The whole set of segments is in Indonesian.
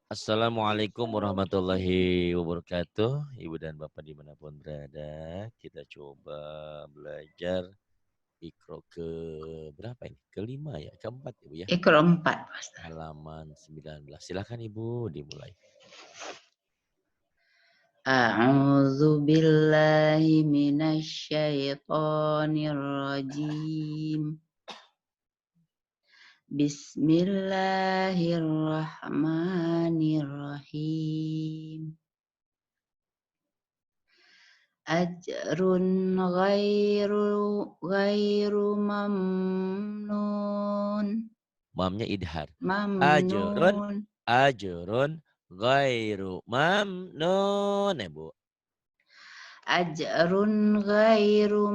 Assalamualaikum warahmatullahi wabarakatuh. Ibu dan Bapak dimanapun berada, kita coba belajar Iqra ke berapa ini? Kelima ya? Keempat Ibu ya? Iqra 4. Halaman 19. Silakan Ibu dimulai. A'udzu billahi minasyaitonir rajim. Bismillahirrahmanirrahim. Ajrun ghairu mamnun. Mamnya idhar. Ajrun, Mamnun. ajrun, ghairu mamnun. Ya Bu. Ajrun ghairu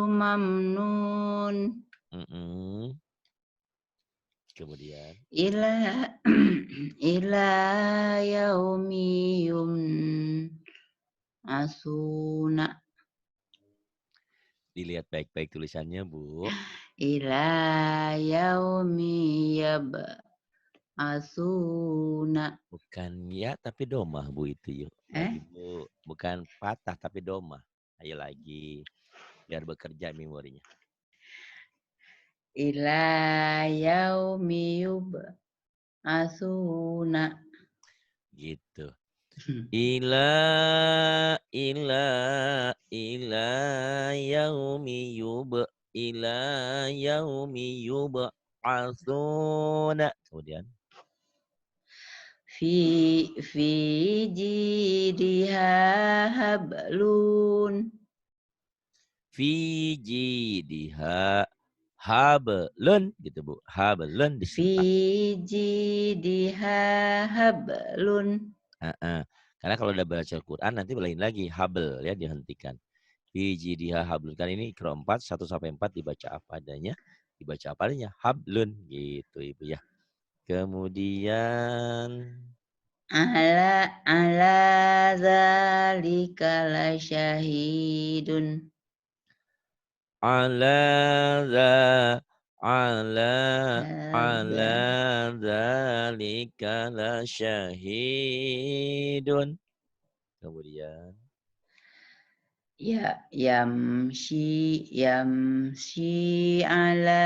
mamnun. Kemudian. Ila ila yaumiyum asuna. Dilihat baik-baik tulisannya Bu. Ila yaumiyab asuna. Bukan ya tapi domah Bu itu yuk. Lagi Bu. Bukan patah tapi domah. Ayo lagi. Biar bekerja memorinya. Ila yaumiyub asuna. Gitu. Ila yaumi yub'atsuna. Kemudian Fi jidiha hablun. fi jidha hablun gitu Bu. Hablun di Fi situ. jidiha hablun. Karena kalau udah baca Al-Quran nanti lain lagi habl ya dihentikan. Fi jidha hablun. Kan ini Iqra 4 1 sampai 4 dibaca apa adanya. Dibaca apa adanya? Hablun gitu Ibu ya. Kemudian Ala zalika lasyahidun. ala za ala ala Hadza zalika lasyahidun. Kemudian yamshi ala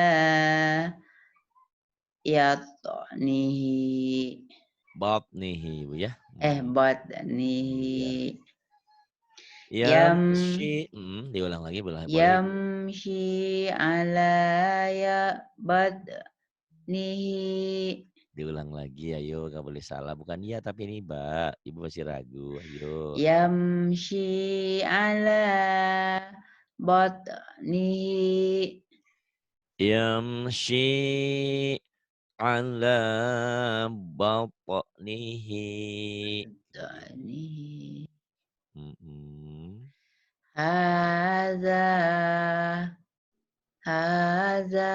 yatnihi. batnihi Bu ya. Iya. Batnihi. Yam Diulang lagi boleh Bu. yamshi ala ya batnihi. Diulang lagi ayo nggak boleh salah. Bukan iya tapi ini Mbak. Ibu masih ragu. Ayo. Yamshi ala batnihi. Yamshi ala batnihi. Batnihi. Mm-mm. Hadza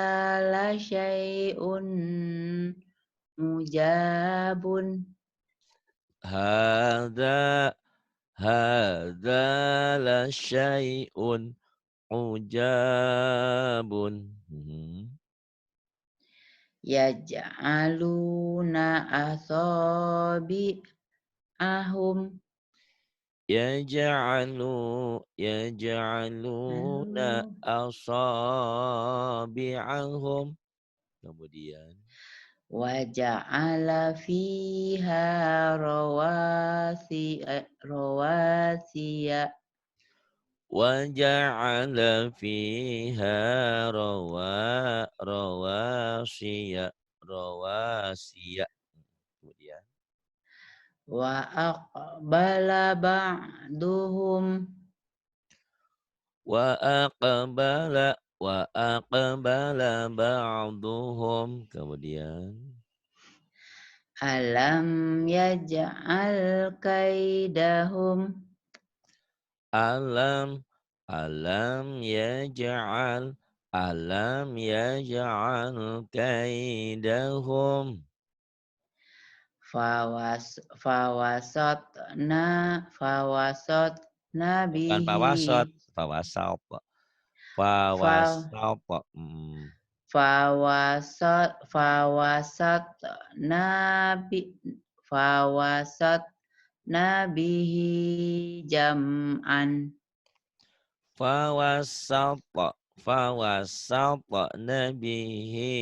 la syai'un mujabun. Hadza la syai'un ujabun. Yaj'aluna asabi'ahum. Yaj'aluna asabi'ahum. Kemudian Waja'ala fiha rawasiya. waja'ala fiha rawasiya. Kemudian Wa aqbala ba'duhum. wa aqbala ba'duhum. Kemudian Alam yaj'al kaidahum. alam yaj'al kaidahum. Fawasatna Bukan bihi. pawasot, pawasal. Fa Fawasal. fawasatna bihi jam'an. Fawasatna bihi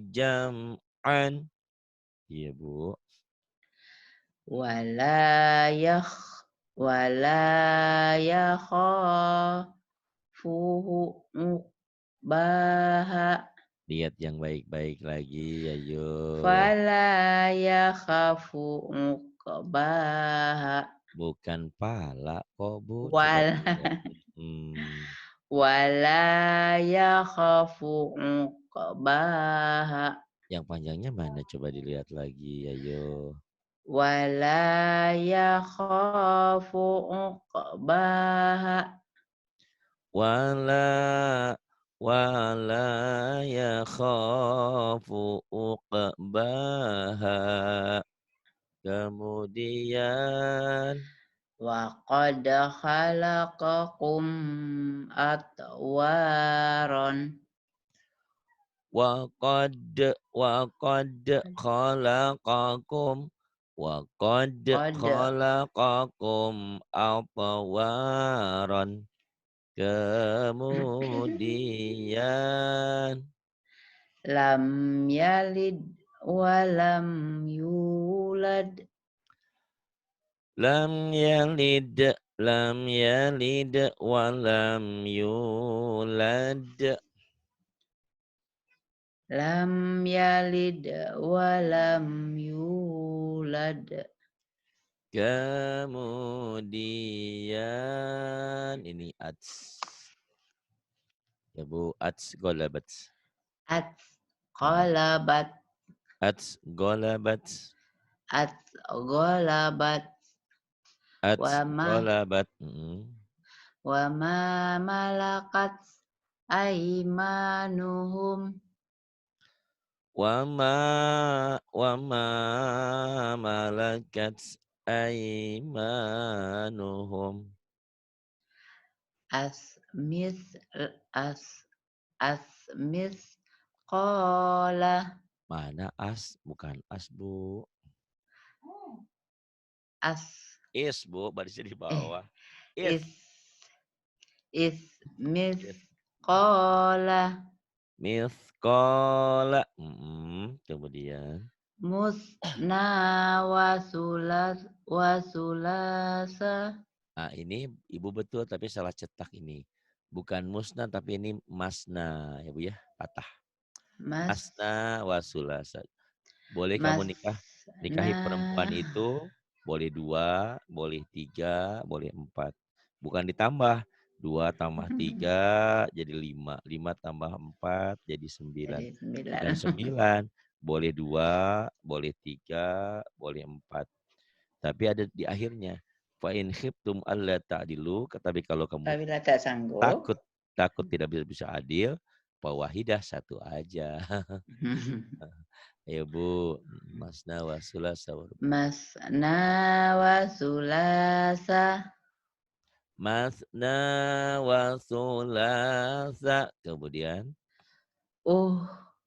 jam'an. Iya, Bu. Wala yakhafuhu uqbaha. Lihat yang baik-baik lagi, ayo. Fala yakhafu uqbaha. Bukan pala kok, Bu. Coba Wala dilihat. Hmm. wala yakhafu uqbaha. Yang panjangnya mana? Coba dilihat lagi, ayo. Wala yakhafu uqbaha. Wala yakhafu uqbaha. Kemudian Wa qad khalaqakum atwaron. waqad Qad khalaqakum atwaran. Kemudian lam yalid wa lam yulad. lam yalid wa lam yulad. Lam yalid wa lam yulad. Kemudian ini ats. Ya Bu, ats golabat. Atqalabat. Ats golabat. Atqalabat. Ats Wa ma golabat. wa ma malakat aimanuhum. Wa ma malakat aimanuhum. Asmis as asmis qala. Mana as? Bukan as, Bu. As Is, Bu, barisnya di eh bawah. is Is. mis Is. qala. Mithqala. Kemudian Musna wa sulasa. nah, ini Ibu betul tapi salah cetak ini. Bukan musna tapi ini masna ya Bu ya, patah. Mas Masna wa sulasa. Boleh kamu nikahi perempuan masna itu boleh 2, boleh 3, boleh 4. Bukan ditambah. 2 tambah 3 jadi 5. 5 tambah 4 jadi 9. jadi 9. Bukan 9. Boleh 2, boleh 3, boleh 4. Tapi ada di akhirnya. Fa in khiftum alla ta'dilu, tapi kalau kamu Apabila tak sanggup. takut tidak bisa adil, fawahidah satu aja. Ayo Bu, masna wa sulasa wa ruba. Masna wa sulasa. Masna wa sulasa. Kemudian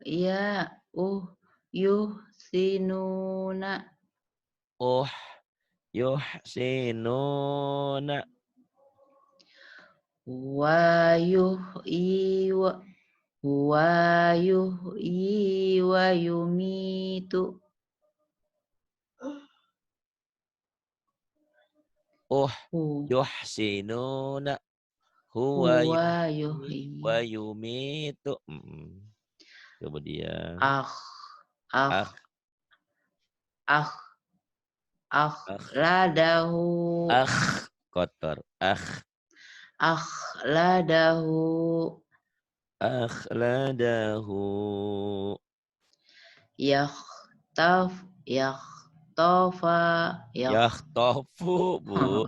Ya yuhsinuna. yuhsinuna. Wa yuhyi wa yumitu. Yuhsinuna. Huwa Huwa yuhyi wa yuhyi. yumitu. Kemudian Akh akh akh akh akh akhladahu. kotor. Akhladahu. Akhladahu. Yakhtafa Yakhtofu, Bu.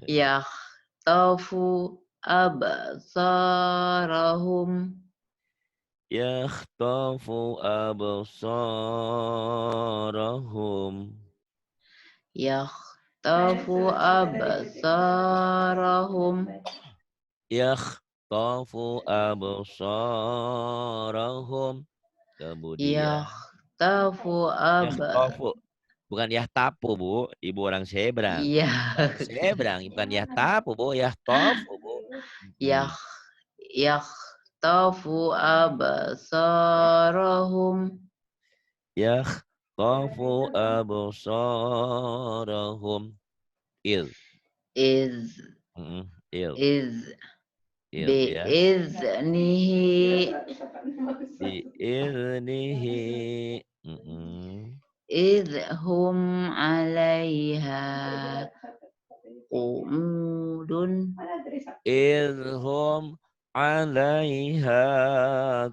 yakhtafu absarahum. Yakhtofu absarahum. Yakhtafu absarahum. Yakhtafu absarahum. Kemudian Yakhtafu yakhtafu. Bukan yahtapu, Bu. Ibu orang seberang. Iya. Orang seberang. Bukan yahtapu, Bu. Yahtafu, Bu. Yakh yakhtafu absarahum. Yakhtafu absarahum. Il. Iz Il. iz Il, ya. biiznihi Biiznihi. idhum 'alaiha qu'udun Idhum 'alaiha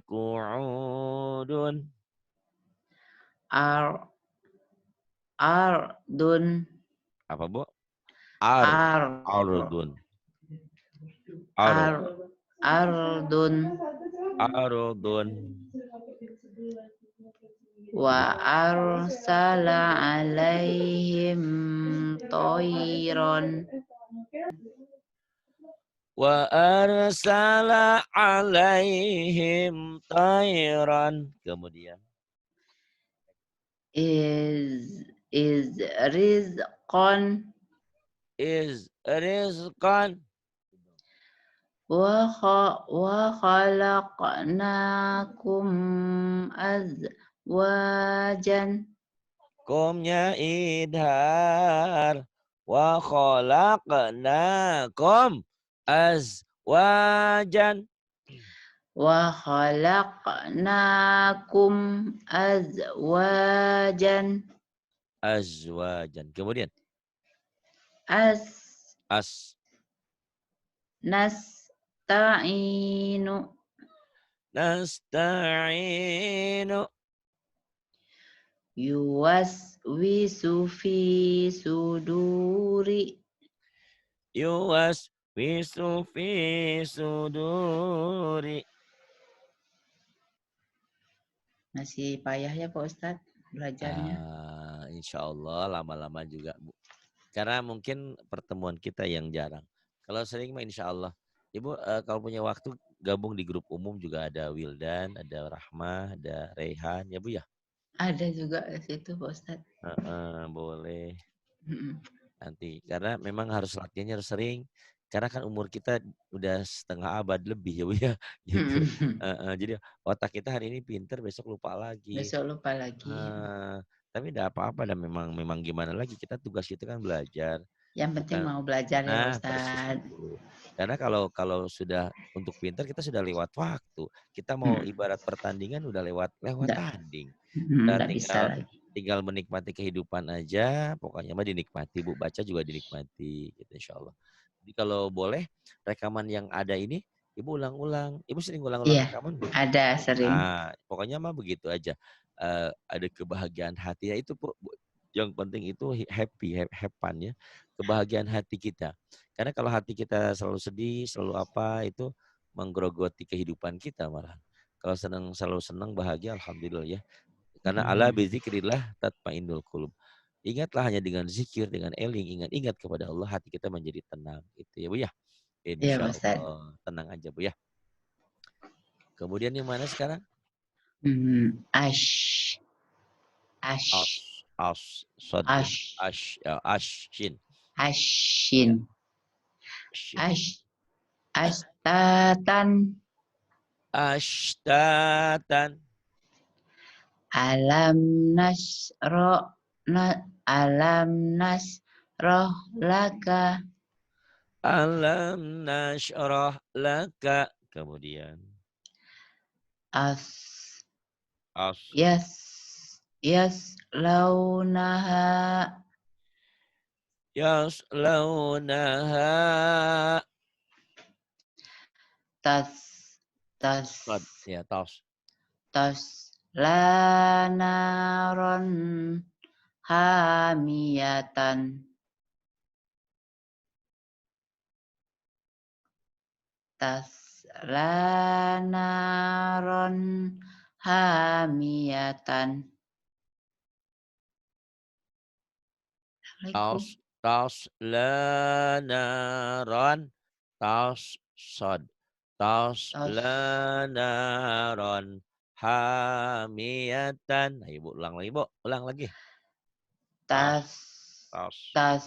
qu'udun. ar ardun Apa, Bu? ar Ardun. Ar. ar ardun Ardun. wa Iya. arsala 'alaihim thayran Wa arsala 'alaihim tayran. Kemudian iz rizqan rizqan. wa khalaqnakum azwajan Komnya idhar. Wa khalaqnakum azwajan. wa khalaqnakum azwajan Azwajan. Kemudian as as nasta'inu nasta'inu. yuwaswisu fi suduri Yuwaswisu fi suduri. masih payah ya Pak Ustadz belajarnya. Insya Allah lama-lama juga, Bu. Karena mungkin pertemuan kita yang jarang. Kalau sering mah insya Allah. Ibu kalau punya waktu gabung di grup umum juga ada Wildan, ada Rahmah, ada Rehan, ya Bu ya? Ada juga di situ Pak Ustadz. Boleh Mm-mm. nanti. Karena memang harus latihannya harus sering. Karena kan umur kita udah setengah abad lebih ya Bu ya. Gitu. Mm-mm. Jadi otak kita hari ini pinter, besok lupa lagi. Besok lupa lagi. Tapi tidak apa-apa dan memang gimana lagi, kita tugas kita kan belajar. Yang penting Bukan. mau belajar ya Pak Persis Ustadz. itu. Karena kalau sudah untuk pintar kita sudah lewat waktu. Kita mau ibarat pertandingan udah lewat tanding. Udah Enggak bisa lagi. tinggal menikmati kehidupan aja, pokoknya mah dinikmati, Bu. Baca juga dinikmati gitu insyaallah. Jadi kalau boleh rekaman yang ada ini Ibu ulang-ulang. Ibu sering ulang-ulang Iya, rekaman belum? ada sering. Pokoknya mah begitu aja. Ada kebahagiaan hati ya itu, Bu. Yang penting itu happy ya. Kebahagiaan hati kita. Karena kalau hati kita selalu sedih, selalu apa itu menggerogoti kehidupan kita malah. Kalau selalu senang, bahagia, alhamdulillah ya. Karena ala bizikrillah tatmainnul qulub. Ingatlah hanya dengan zikir, dengan eling, ingat kepada Allah, hati kita menjadi tenang. Itu ya Bu ya. Iya Insya Pak Ustadz. Allah. Tenang aja Bu ya. Kemudian yang mana sekarang? Ash. Sod ya. Shin. Ya. Ashin. Shin. Astatan. Ashtatan. Alam nasro. Alam nasroh laka. Alam nashrah laka. Kemudian. Yaslaunaha. Yaslaunaha. Ya, Taslanaron hamiyatan. Taslanaron hamiyatan. Taslanaron. Tasla naron hamiyatan. Ayo Bu, ulang lagi Bu, ulang lagi. Tas, Tas tas. tas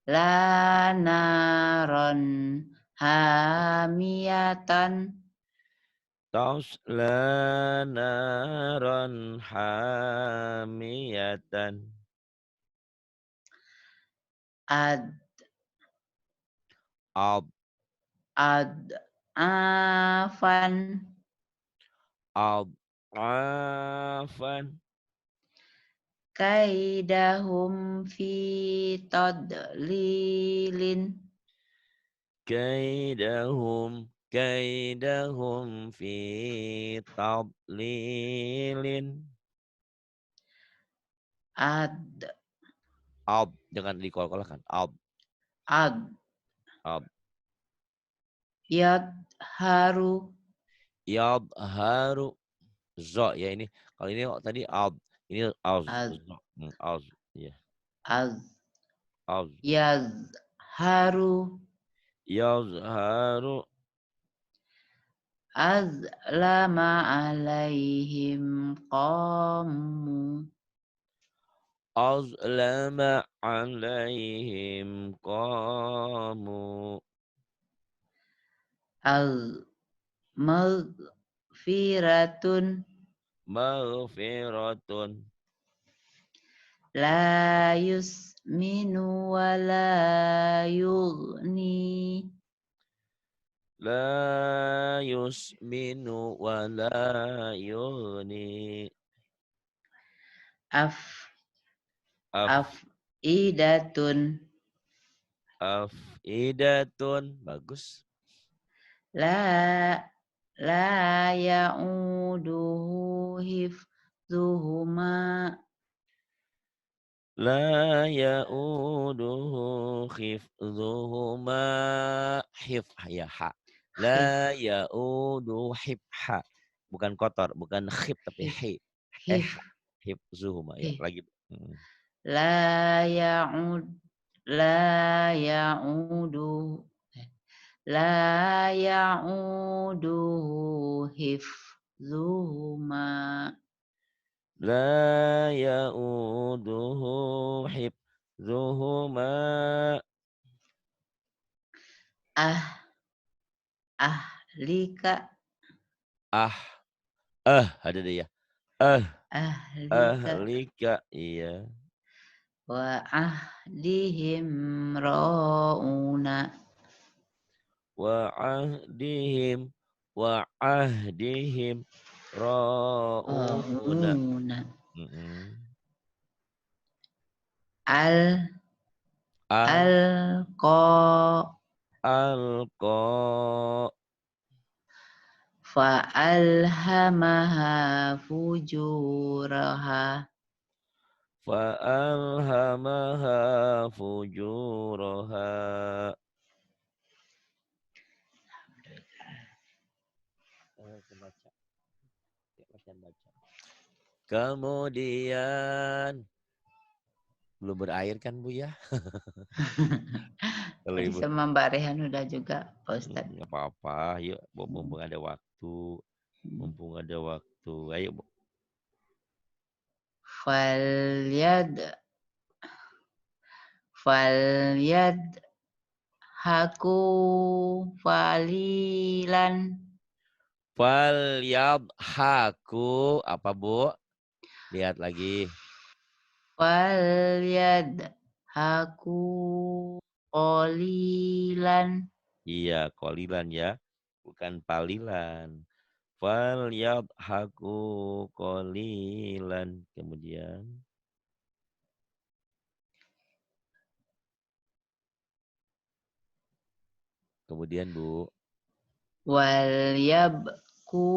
la naron hamiyatan. Tasla naron hamiyatan. Ad Ab, ad afan ab, afan. kaidahum fi tadlilin. Kaidahum fi tadlilin. Ad Ab, jangan dikol-kolkan. Ab, ad ab. yadharu Yadharu. Zo ya ini. Kalau ini tadi ab. Ini az. az Zo. Az. Ya. az Az. yazharu Yazharu. azlama alaihim qamu Azlama alaihim qamu. az maghfiratun Maghfiratun. la yusminu wa la yughni La yusminu wa la yughni. af Af, afidatun afidatun. Bagus. la la ya'uduhu hifzuhuma La ya'uduhu khifdhuhuma. Hif ya ha. hif La ya'udu hifha. Bukan kotor, bukan khif tapi hif hi. hif Hifzuhuma ya. hif Lagi. la ya'ud la ya'udu la ya'uduhu hifzuhuma La ya'uduhu hifdhuhuma. ah ahlika Ah, ada deh ya. ahlika Ahlika. Iya. wa ahdihim rauna Wa ahdihim. Wa ahdihim. Ra'una. rauna Mm-mm. al Al alqa alqa fa'alhamaha fujuraha fa alhamaha fujuraha. Baca. Kemudian belum berair kan Bu ya? Kalau tadi Ibu sama Mbak Rehan udah juga Pak Ustadz. nggak apa-apa, yuk Bu, mumpung ada waktu, mumpung ada waktu, ayo Bu. Falyad falyad haku falilan Fal yadhaku apa Bu? Lihat lagi. falyad haku qalilan Iya, kolilan ya, bukan palilan. Fal yadhaku qalilan. Kemudian Bu. wal yabku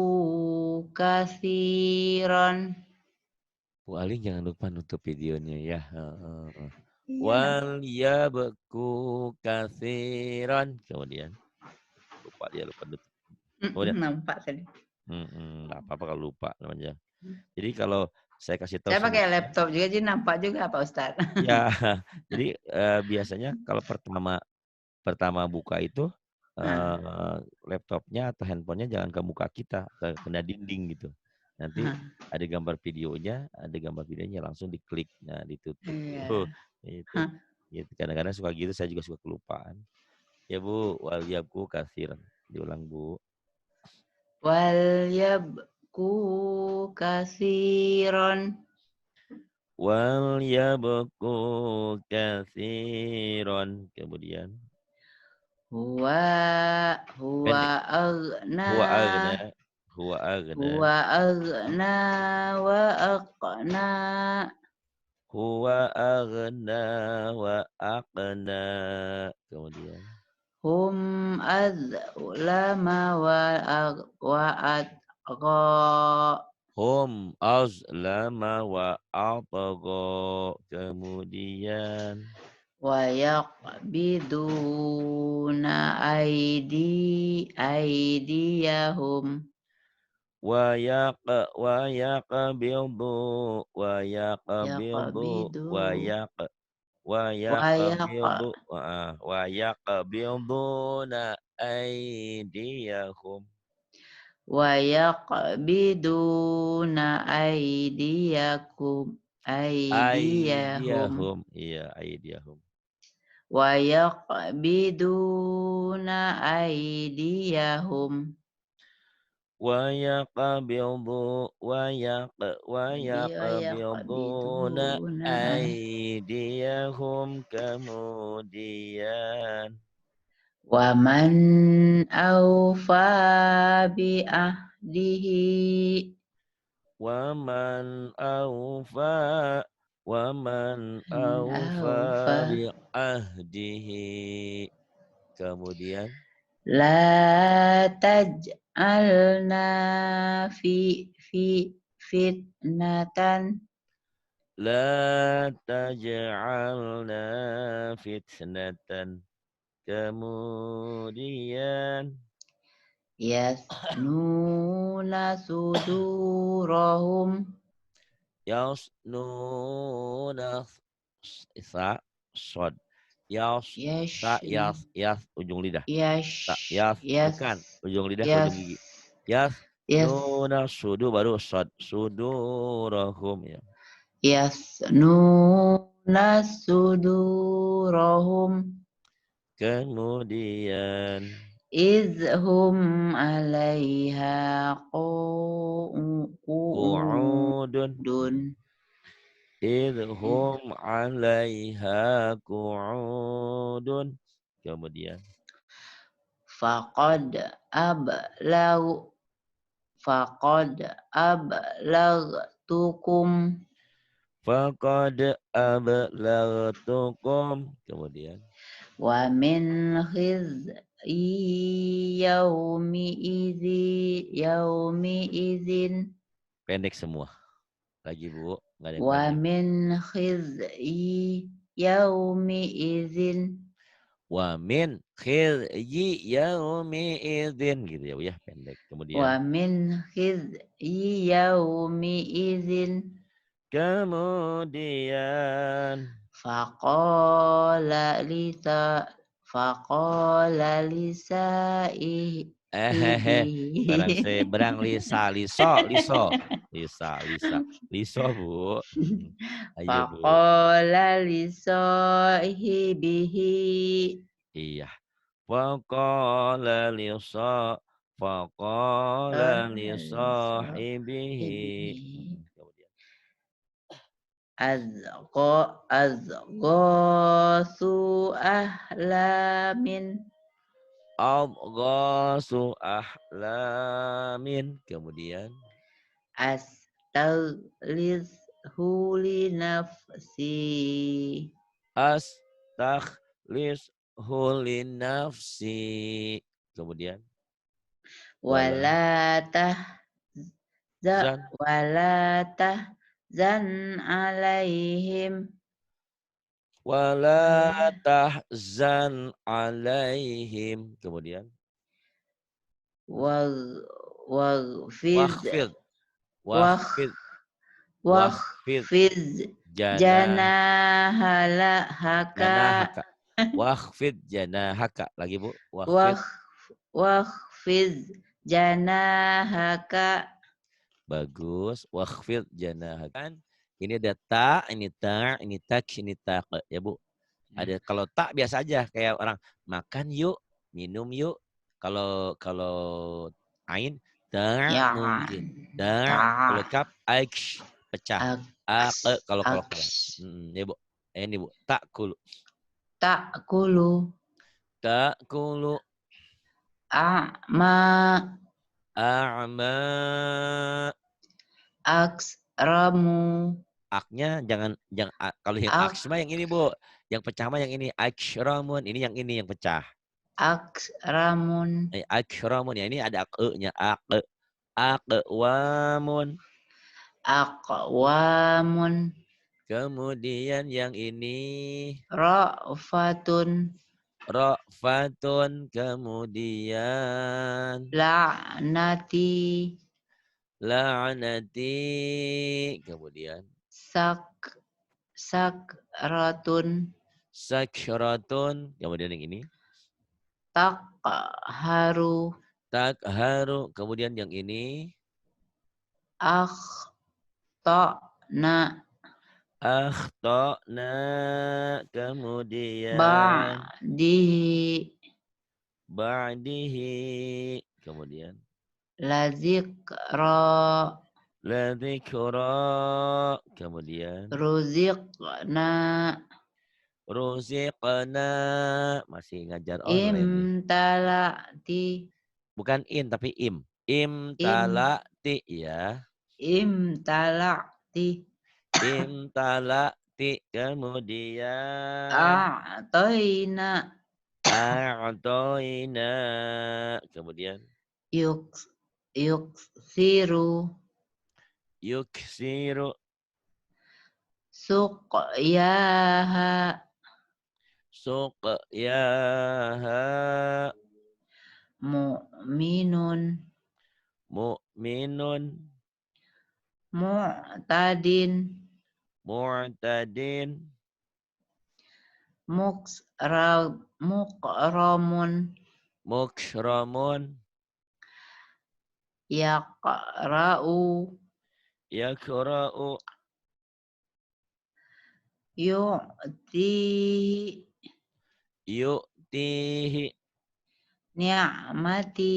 kasiron. Bu Ali jangan lupa nutup videonya ya. Iya nampak. Wal yabku katsiran. Kemudian lupa dia lupa nutup. Kemudian Nampak tadi. nggak apa-apa kalau lupa namanya. Jadi kalau saya kasih tahu Saya pakai semuanya, laptop juga jadi nampak juga Pak Ustadz. ya. Jadi biasanya kalau pertama buka itu laptopnya atau handphonenya jangan ke muka kita, kena dinding gitu. Nanti ada gambar videonya, langsung diklik, nah ditutup. Iya. Itu. Gitu. Kadang-kadang suka gitu, saya juga suka kelupaan. Ya Bu, wal yabku kasiran. Diulang Bu. Wal yabku kasiron. Wal yabku kasiron. Kemudian. Huwa Pendek. aghna. Huwa agna. Huwa aghna wa aqna. Huwa aghna wa aqna. Kemudian. Hum azlama wa atqa. Hum azlama wa atqa. Kemudian. Wa yaqbiduna aydiyahum. Wa yaqbidu wa yaqbidu Yaqbidu. wa yaq wa Wa yaqbidu wa yaqbiduna aydiyahum. wa yaqbiduna aydiyahum. Iya, aydiyahum. Wa yaqbiduna aydiyahum. Wa yaqbiduna Yaqbiduna aydiyahum. Kemudian. wa man awfa bi ahdihi. Waman awfa Awfa bi ahdihi. Kemudian. la taj'alna fitnatan. La taj'alna fitnatan. Kemudian. Yasnuna sudurahum. Yasnuna sa sod. Yas sa Yash yas ujung lidah. yash Yas yas bukan ujung lidah ke ujung yas gigi. Yas yas nuna sudu baru sod sudurahum ya. yasnuna sudurahum. Kemudian Izhum alaiha qu'udun. qu'udun. Idhum 'alaiha qu'udun. Kemudian Faqad ablagtukum. faqad ablaghtukum. Kemudian Wa min khizyi yaumi izin. pendek semua. Lagi Bu, enggak ada yang Wa panjang. min khizyi yaumi izin. Wa min khizyi yaumi idzin gitu ya Bu ya, pendek. Wa Kemudian min khizyi yaumi izin. kemudian Faqala barang lisahibihi. seberang liso Bu. Ayo Bu. Faqala lisahibihi. Iya. Faqala li sahibihi. Kemudian Azghasu ahlamin. Adghasu ahlamin. Kemudian Astaghlizu li nafsi. astakhlishu li nafsi. Kemudian wala Wala zan tahzan alaihim. wala tahzan alaihim. Kemudian Waghfiz wakhfid wakhfid janahaka. janahaka. Wakhfid janahaka. Lagi Bu. Wakhfid wakhfiz janahaka. Bagus. Wakhfid janahaka. Kan ini ada ta, ini ta, ini tak, ini tak. Ya Bu. Ada kalau tak biasa aja kayak orang makan yuk, minum yuk. Kalau ain tak Ya, mungkin. Tak ta, kalau kap aik pecah. aks, Kalau aks, kalah. Ya Bu. Ini Bu. Tak kulu. ta'kulu, Tak kulu. a'ma, A'ma. aksramu, Aknya jangan kalau yang ak, aks mah yang ini Bu. Yang pecah mah yang ini aksramun. Ini yang pecah. aksramun, Aksramun ya ini ada ak-nya aqwamun. aqwamun, Kemudian yang ini ra'fatun, ra'fatun. Kemudian la'nati, la'nati. Kemudian sak, sakratun, sakratun. Kemudian yang ini taqharu, takharu. Kemudian yang ini akhtana, akhtana. Kemudian ba'dihi, ba'dihi. Kemudian lazikra, ladzikra. Kemudian ruziqna, ruziqna. Masih ngajar online nih. imtala'ti, Bukan in tapi im. im, Imtala'ti ya. imtala'ti, Imtala'ti. Kemudian a'toina, a'toina. Kemudian yuksiru, yuksiru. suqyaha, Suqyaha. mu'minun, Mu'minun. mu'tadin, Mu'tadin. mukramun, Mukramun. yaqra'u, Yakra'u. yu'tihi, Yu'tihi. ni'mati,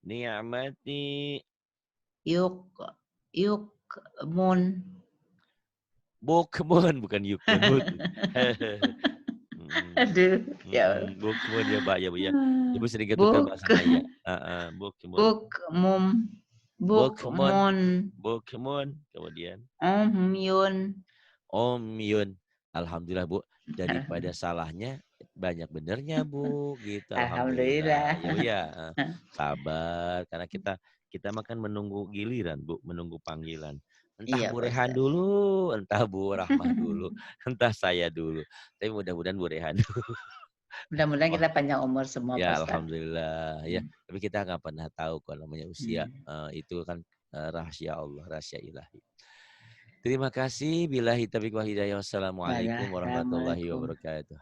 Ni'mati. yukmun. Bukmun. Bukan yukmun. Bukmun. Aduh, ya Allah. Bukmun ya Pak ya Bu ya. Ibu sedikit tukar Buk, bahasa saya. Bukmun. bukmum, Bukmun. bukmun, Bukmun. Kemudian umyun. Omyun. Alhamdulillah Bu. Daripada salahnya banyak benernya Bu. Gitu. Alhamdulillah. Alhamdulillah. Ya Bu ya. Sabar. Karena kita makan menunggu giliran Bu. Menunggu panggilan. Entah Iya, Bu Pak Rehan Ustaz. dulu. Entah Bu Rahmah dulu. Entah saya dulu. Tapi mudah-mudahan Bu Rehan dulu. Mudah-mudahan Oh, kita panjang umur semua, Pak ya Ustaz. alhamdulillah ya. Tapi kita nggak pernah tahu kalau namanya usia. Itu kan rahasia Allah, rahasia ilahi. Terima kasih. Billahi taufiq wal hidayah. Wassalamualaikum warahmatullahi Waalaikumsalam. wabarakatuh.